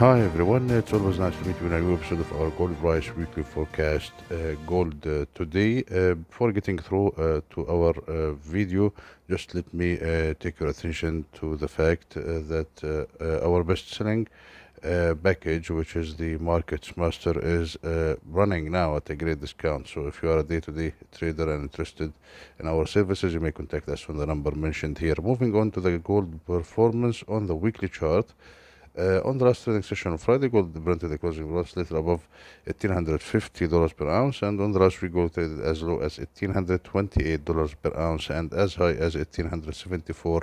Hi everyone, it's always nice to meet you in a new episode of our gold price weekly forecast. Gold today. Before getting through to our video, just let me take your attention to the fact that our best-selling package, which is the Markets Master, is running now at a great discount. So if you are a day-to-day trader and interested in our services, you may contact us on the number mentioned here. Moving on to the gold performance on the weekly chart. On the last trading session on Friday, gold printed a closing loss little above $1,850 per ounce, and on the last week, gold traded as low as $1,828 per ounce and as high as $1,874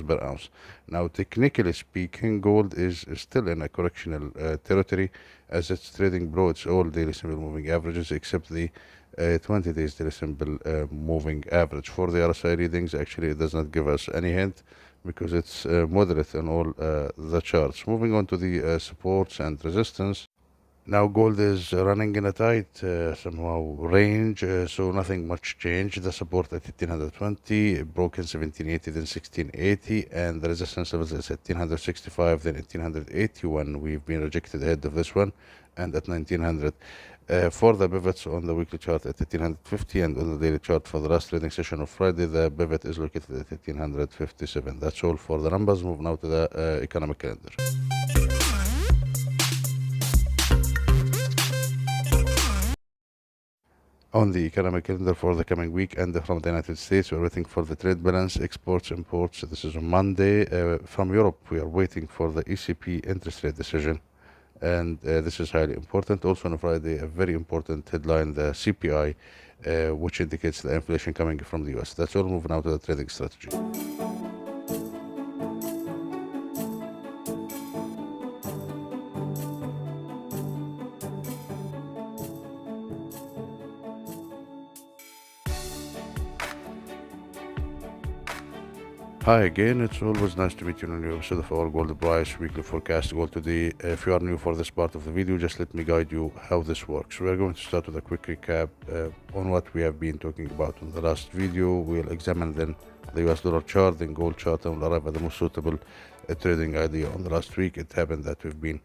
per ounce. Now, technically speaking, gold is still in a correctional territory as it's trading below its all daily simple moving averages except the 20 days daily simple moving average. For the RSI readings, actually, it does not give us any hint because it's moderate in all the charts. Moving on to the supports and resistance. Now gold is running in a tight somehow range, so nothing much changed. The support at 1820, broken 1780, then 1680, and the resistance levels is at 1865, then 1881. We've been rejected ahead of this one, and at 1900. For the pivots on the weekly chart at 1850 and on the daily chart for the last trading session of Friday, the pivot is located at 1857. That's all for the numbers. Move now to the economic calendar. On the economic calendar for the coming week and from the United States, we're waiting for the trade balance, exports, imports. This is on Monday. From Europe, we are waiting for the ECB interest rate decision, and this is highly important. Also on Friday, a very important headline, the CPI, which indicates the inflation coming from the US. That's all. Moving now to the trading strategy. Hi again, it's always nice to meet you in a new episode of our Gold Price Weekly Forecast Gold today. If you are new for this part of the video, just let me guide you how this works. We are going to start with a quick recap on what we have been talking about in the last video. We'll examine then the US dollar chart, then gold chart, and we'll arrive at the most suitable trading idea. On the last week, it happened that we've been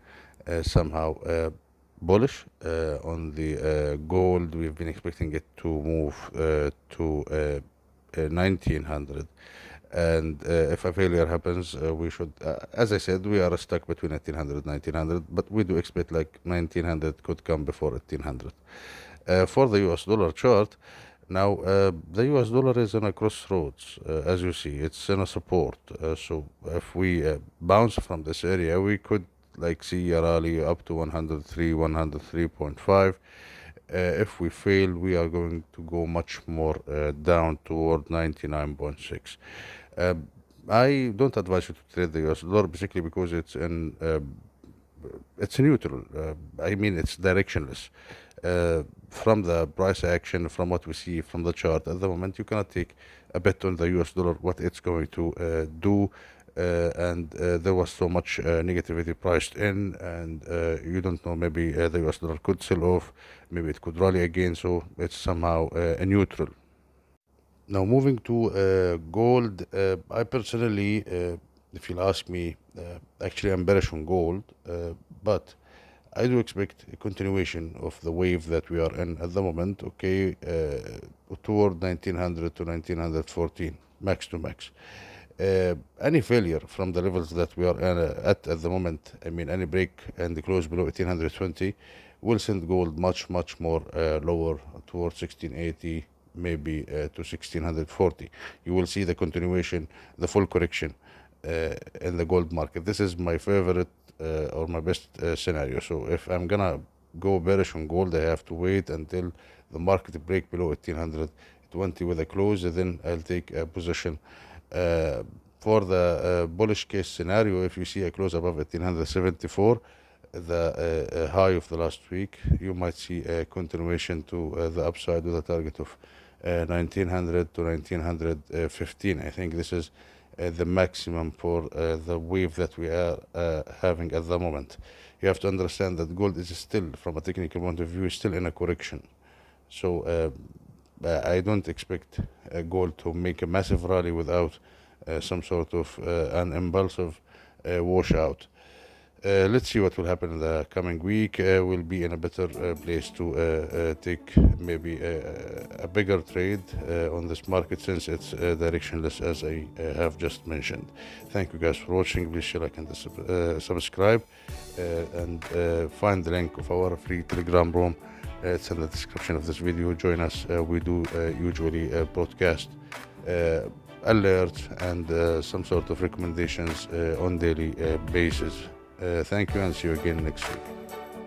somehow bullish on the gold. We've been expecting it to move to 1900. And if a failure happens, we should, as I said, we are stuck between 1800 and 1900, but we do expect like 1900 could come before 1800. For the US dollar chart, now the US dollar is on a crossroads, as you see, it's in a support. So if we bounce from this area, we could like see a rally up to 103, 103.5. If we fail, we are going to go much more down toward 99.6. I don't advise you to trade the US dollar basically because it's neutral. I mean, it's directionless. From the price action, from what we see from the chart at the moment, you cannot take a bet on the US dollar, what it's going to do. And there was so much negativity priced in, and you don't know, maybe the US dollar could sell off, maybe it could rally again, so it's somehow a neutral. Now moving to gold, I personally, if you'll ask me, actually I'm bearish on gold, but I do expect a continuation of the wave that we are in at the moment, okay, toward 1900 to 1914, max to max. Any failure from the levels that we are at the moment, I mean any break and the close below 1820 will send gold much more lower towards 1680, maybe to 1640. You will see the continuation, the full correction in the gold market. This is my favorite or my best scenario. So if I'm gonna go bearish on gold, I have to wait until the market break below 1820 with a close, then I'll take a position. For the bullish case scenario, if you see a close above 1874, the high of the last week, you might see a continuation to the upside with a target of 1900 to 1915. I think this is the maximum for the wave that we are having at the moment. You have to understand that gold is still, from a technical point of view, still in a correction. So I don't expect gold to make a massive rally without some sort of an impulsive washout. Let's see what will happen in the coming week. We'll be in a better place to take maybe a bigger trade on this market, since it's directionless, as I have just mentioned. Thank you guys for watching. Please share, like, and subscribe, and find the link of our free Telegram room. It's in the description of this video. Join us. We do usually broadcast alerts and some sort of recommendations on daily basis. Thank you, and see you again next week.